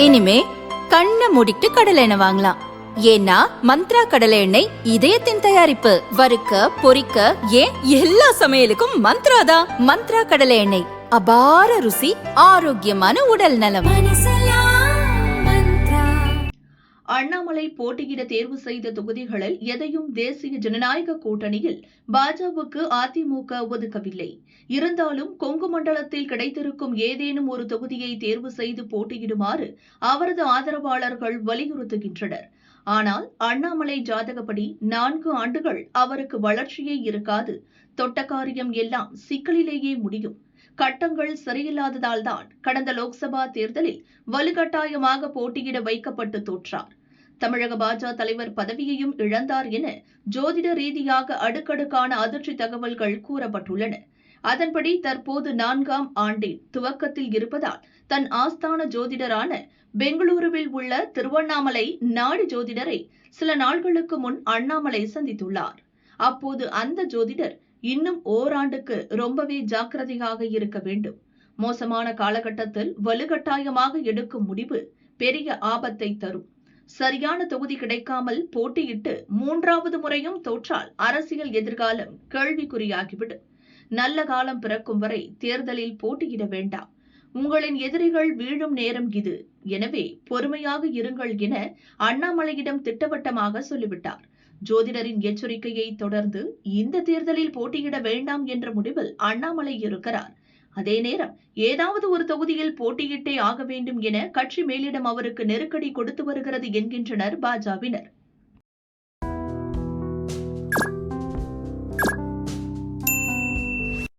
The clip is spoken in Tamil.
இனிமே கண்ணை மூடிட்டு கடலை எண்ணெய் வாங்கலாம். ஏன்னா மந்த்ரா கடலை எண்ணெய் இதயத்தின் தயாரிப்பு. வறுக்க பொரிக்க ஏன் எல்லா சமையலுக்கும் மந்த்ரா தான். மந்த்ரா கடலை எண்ணெய், அபார ருசி, ஆரோக்கியமான உடல் நலம். அண்ணாமலை போட்டியிட தேர்வு செய்த தொகுதிகளில் எதையும் தேசிய ஜனநாயக கூட்டணியில் பாஜகவுக்கு அதிமுக ஒதுக்கவில்லை. இருந்தாலும் கொங்கு மண்டலத்தில் கிடைத்திருக்கும் ஏதேனும் ஒரு தொகுதியை தேர்வு செய்து போட்டியிடுமாறு அவரது ஆதரவாளர்கள் வலியுறுத்துகின்றனர். ஆனால் அண்ணாமலை ஜாதகப்படி 4 ஆண்டுகள் அவருக்கு வளர்ச்சியே இருக்காது. தொட்ட காரியம் எல்லாம் சிக்கலிலேயே முடியும். கட்டங்கள் சரியில்லாததால்தான் கடந்த லோக்சபா தேர்தலில் வலுக்கட்டாயமாக போட்டியிட வைக்கப்பட்டு தோற்றார். தமிழக பாஜக தலைவர் பதவியையும் இழந்தார் என ஜோதிட ரீதியாக அடுக்கடுக்கான அதிர்ச்சி தகவல்கள் கூறப்பட்டுள்ளன. அதன்படி தற்போது 4ஆம் ஆண்டின் துவக்கத்தில் இருப்பதால் தன் ஆஸ்தான ஜோதிடரான பெங்களூருவில் உள்ள திருவண்ணாமலை நாடி ஜோதிடரை சில நாட்களுக்கு முன் அண்ணாமலை சந்தித்துள்ளார். அப்போது அந்த ஜோதிடர் இன்னும் ஓராண்டுக்கு ரொம்பவே ஜாக்கிரதையாக இருக்க வேண்டும். மோசமான காலகட்டத்தில் வலுக்கட்டாயமாக எடுக்கும் முடிவு பெரிய ஆபத்தை தரும். சரியான தொகுதி கிடைக்காமல் போட்டியிட்டு 3வது முறையும் தோற்றால் அரசியல் எதிர்காலம் கேள்விக்குறியாகிவிடும். நல்ல காலம் பிறக்கும் வரை தேர்தலில் போட்டியிட வேண்டாம். உங்களின் எதிரிகள் வீழும் நேரம் இது. எனவே பொறுமையாக இருங்கள் என அண்ணாமலையிடம் திட்டவட்டமாக சொல்லிவிட்டார். ஜோதிடரின் எச்சரிக்கையை தொடர்ந்து இந்த தேர்தலில் போட்டியிட வேண்டாம் என்ற முடிவில் அண்ணாமலை இருக்கிறார். அதே நேரம் ஏதாவது ஒரு தொகுதியில் போட்டியிட்டே ஆக வேண்டும் என கட்சி மேலிடம் அவருக்கு நெருக்கடி கொடுத்து வருகிறது என்கின்றனர் பாஜகவினர்.